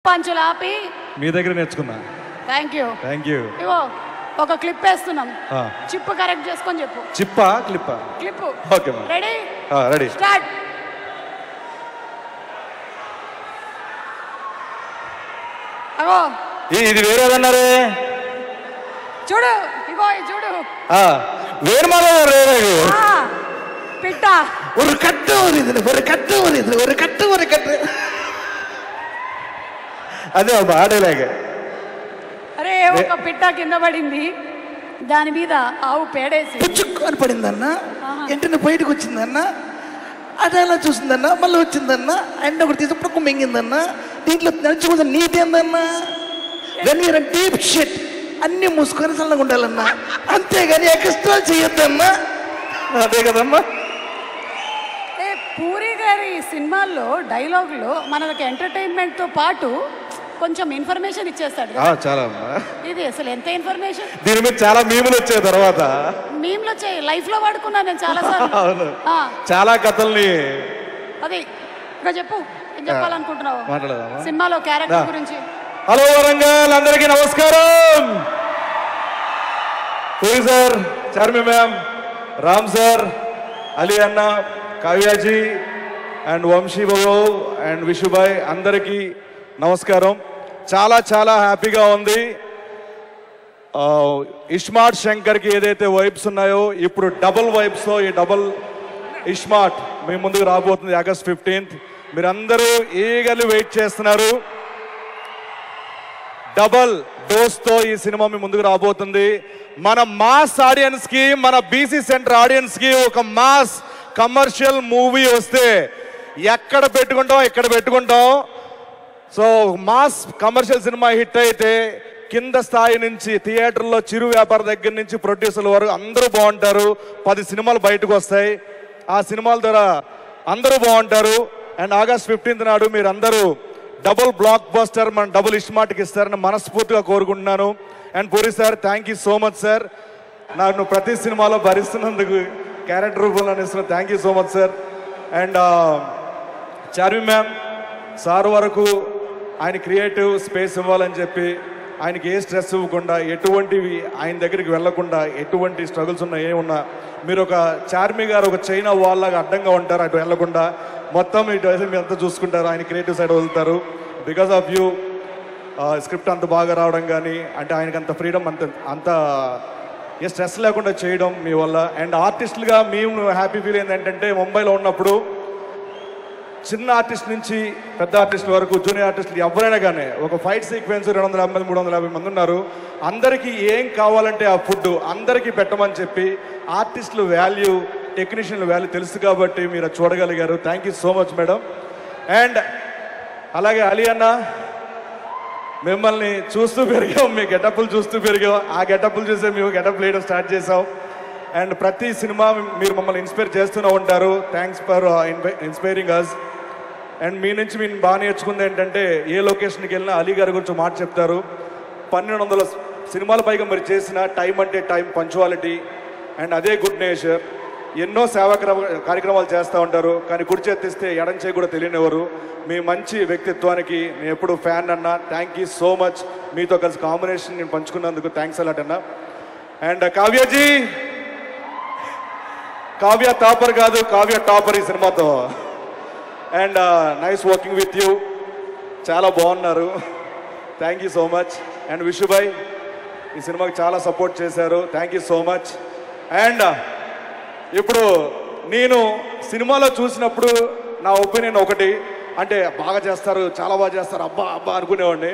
పంచులు ఆపి మీ దగ్గర నేర్చుకున్నా. Thank you. ఇగో ఒక క్లిప్ వేస్తున్నాం, చిప్ కరెక్ట్ చేసుకొని చెప్పు. చిప్పా క్లిప్పా? Clip. Okay ready ready start. అగో ఇది వేరేదన్నారే, చూడు, ఇగో చూడు, వేరు పిట్ట ஒரு கட்டு ஒரு கட்டு అదే ఆడేలాగే. అరే ఒక పిట్ట కింద పడింది, దాని మీద ఆవు పేడేసి పుచ్చుకొని పడిందన్న, వెంటనే బయటకు వచ్చిందన్న, అది అలా చూసిందన్న, మళ్ళీ వచ్చిందన్న, అండ్ ఒకటి తీసుకుప్పుడు మింగిందన్న. దీంట్లో నడిచిపోతే నీతేందన్న, వెన్ యూర్ డీప్ షిట్ అన్ని మూసుకొని చల్లగా ఉండాలన్నా, అంతేగాని ఎక్స్ట్రా చేయొద్దన్నా. అదే కదమ్మా. పూరి గారి సినిమాల్లో డైలాగులు మనకి ఎంటర్టైన్మెంట్ తో పాటు కొంచెం ఇన్ఫర్మేషన్ ఇచ్చేస్తాడు. చాలా ఇది అసలు ఎంత ఇన్ఫర్మేషన్. దీని మీద చాలా మీములు వచ్చాయి, తర్వాత మీములు వచ్చాయి, లైఫ్ లో వాడుకున్నా నేను చాలా సార్లు. చాలా కథల్ని. అది ఇంకా చెప్పు, ఏం చెప్పాలనుకుంటున్నావు మాట్లాడదామా సినిమాలో క్యారెక్టర్ గురించి? హలో వరంగల్, అందరికీ నమస్కారం. Puri sir, Charmi ma'am, Ram sir, Ali అన్న, కావ్యాజీ అండ్ వంశీ బాబు అండ్ విషుభాయ్, అందరికీ నమస్కారం. చాలా చాలా హ్యాపీగా ఉంది. ఇస్మార్ట్ శంకర్కి ఏదైతే వైబ్స్ ఉన్నాయో ఇప్పుడు డబుల్ వైబ్స్తో ఈ డబుల్ ఇస్మార్ట్ మీ ముందుకు రాబోతుంది ఆగస్ట్ 15th. మీరందరూ ఈగర్లీ వెయిట్ చేస్తున్నారు. డబల్ డోస్తో ఈ సినిమా మీ ముందుకు రాబోతుంది. మన మాస్ ఆడియన్స్కి, మన బీసీ సెంటర్ ఆడియన్స్కి ఒక మాస్ కమర్షియల్ మూవీ వస్తే ఎక్కడ పెట్టుకుంటాం. So mass commercial cinema hit అయితే కింద స్థాయి నుంచి థియేటర్లో చిరు వ్యాపార దగ్గర నుంచి ప్రొడ్యూసర్ల వరకు అందరూ బాగుంటారు. 10 సినిమాలు బయటకు వస్తాయి. ఆ సినిమాల ద్వారా అందరూ బాగుంటారు. అండ్ ఆగస్ట్ 15th నాడు మీరు అందరూ డబుల్ బ్లాక్ బస్టర్ మన డబుల్ ఇస్మార్ట్కి ఇస్తారని మనస్ఫూర్తిగా కోరుకుంటున్నాను. And puri sir, thank you so much sir. నాకు ప్రతి సినిమాలో భరిస్తున్నందుకు, క్యారెక్టర్ రూపంలో ఇస్తున్నాను. Thank you so much sir. And Charmi ma'am sir వరకు ఆయన క్రియేటివ్ స్పేస్ ఇవ్వాలని చెప్పి, ఆయనకి ఏ స్ట్రెస్ ఇవ్వకుండా, ఎటువంటివి ఆయన దగ్గరికి వెళ్లకుండా, ఎటువంటి స్ట్రగుల్స్ ఉన్నా ఏమున్నా మీరు ఒక చార్మి గారు ఒక చైనా వాల్ లాగా అడ్డంగా ఉంటారు. అటు వెళ్లకుండా మొత్తం ఇటు మీరు అంతా చూసుకుంటారు. ఆయన క్రియేటివ్ సైడ్ వదులుతారు. బికాస్ ఆఫ్ యూ స్క్రిప్ట్ అంత బాగా రావడం కానీ, అంటే ఆయనకి అంత ఫ్రీడమ్, అంత ఏ స్ట్రెస్ లేకుండా చేయడం మీ వల్ల. అండ్ ఆర్టిస్టులుగా మేము హ్యాపీ ఫీల్ ఏంటంటే, ముంబైలో ఉన్నప్పుడు చిన్న ఆర్టిస్ట్ నుంచి పెద్ద ఆర్టిస్ట్ వరకు, జూనియర్ ఆర్టిస్టులు ఎవరైనా కానీ ఒక ఫైట్ సీక్వెన్స్ 250 350 మంది ఉన్నారు. అందరికీ ఏం కావాలంటే ఆ ఫుడ్ అందరికీ పెట్టమని చెప్పి ఆర్టిస్టుల వాల్యూ, టెక్నీషియన్ల వాల్యూ తెలుసు కాబట్టి మీరు చూడగలిగారు. Thank you so much madam. And అలాగే అలీ అన్న, మిమ్మల్ని చూస్తూ పెరిగాం, మీ గెటప్లు చూస్తూ పెరిగాం. ఆ గెటప్లు చూసే మేము గెటప్ వేయడం స్టార్ట్ చేసాం. అండ్ ప్రతి సినిమా మీరు మమ్మల్ని ఇన్స్పైర్ చేస్తూనే ఉంటారు. Thanks for inspiring us. And మీ నుంచి మేము బాగా నేర్చుకుంది ఏంటంటే, ఏ లొకేషన్కి వెళ్ళినా అలీ గారి గురించి మాట చెప్తారు. 1200 సినిమాల పైగా మీరు చేసిన టైం అంటే టైం, పంచువాలిటీ అండ్ అదే గుడ్ నేచర్. ఎన్నో సేవా కార్యక్రమాలు చేస్తూ ఉంటారు. కానీ కుడి చేతిస్తే ఎడం చేయి కూడా తెలియనివ్వరు. మీ మంచి వ్యక్తిత్వానికి నేను ఎప్పుడు ఫ్యాన్ అన్నా. Thank you so much. మీతో కలిసి కాంబినేషన్ నేను పంచుకున్నందుకు థ్యాంక్స్ అలాట్ అన్నా. అండ్ కావ్యాజీ, కావ్య టాపర్ కాదు, కావ్య టాపర్ ఈ సినిమాతో. And nice working with you, చాలా బాగున్నారు. Thank you so much. And విషుభాయ్ ఈ సినిమాకి చాలా సపోర్ట్ చేశారు. Thank you so much. And ఇప్పుడు నేను సినిమాలో చూసినప్పుడు నా ఒపీనియన్ ఒకటి, అంటే బాగా చేస్తారు, చాలా బాగా చేస్తారు, అబ్బా అనుకునేవాడిని.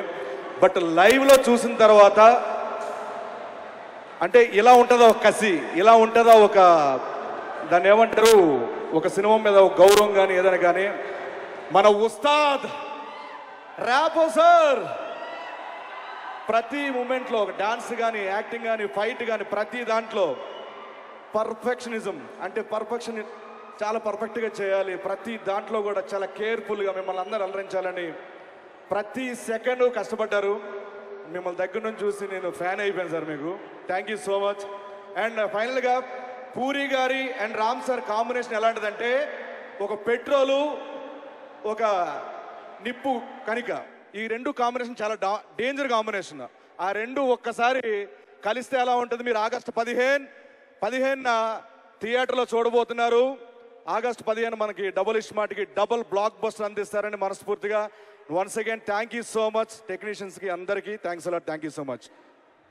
బట్ లైవ్లో చూసిన తర్వాత అంటే ఇలా ఉంటుందా ఒక కసి, ఇలా ఉంటుందా ఒక, దాన్ని ఏమంటారు, ఒక సినిమా మీద ఒక గౌరవం కానీ ఏదైనా కానీ. మన ఉస్తాద్ రాపో సార్ ప్రతి మూమెంట్లో ఒక డాన్స్ కానీ, యాక్టింగ్ కానీ, ఫైట్ కానీ, ప్రతి దాంట్లో పర్ఫెక్షనిజం, అంటే పర్ఫెక్షన్ చాలా పర్ఫెక్ట్గా చేయాలి. ప్రతి దాంట్లో కూడా చాలా కేర్ఫుల్గా మిమ్మల్ని అందరూ అలరించాలని ప్రతి సెకండ్ కష్టపడ్డారు. మిమ్మల్ని దగ్గర నుంచి చూసి నేను ఫ్యాన్ అయిపోయాను సార్ మీకు. Thank you so much. And ఫైనల్గా పూరి గారి అండ్ రామ్ సార్ కాంబినేషన్ ఎలాంటిదంటే, ఒక పెట్రోలు, ఒక నిప్పు కణిక ఈ రెండు కాంబినేషన్ చాలా డేంజర్ కాంబినేషన్. ఆ రెండు ఒక్కసారి కలిస్తే ఎలా ఉంటుంది? మీరు ఆగస్టు 15 థియేటర్లో చూడబోతున్నారు. ఆగస్టు 15 మనకి డబుల్ ఇస్మార్ట్కి డబుల్ బ్లాక్ బస్టర్ అందిస్తారని మనస్ఫూర్తిగా once again thank you so much. టెక్నీషియన్స్కి అందరికీ thanks a lot. Thank you so much.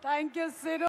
Thank you Sinu.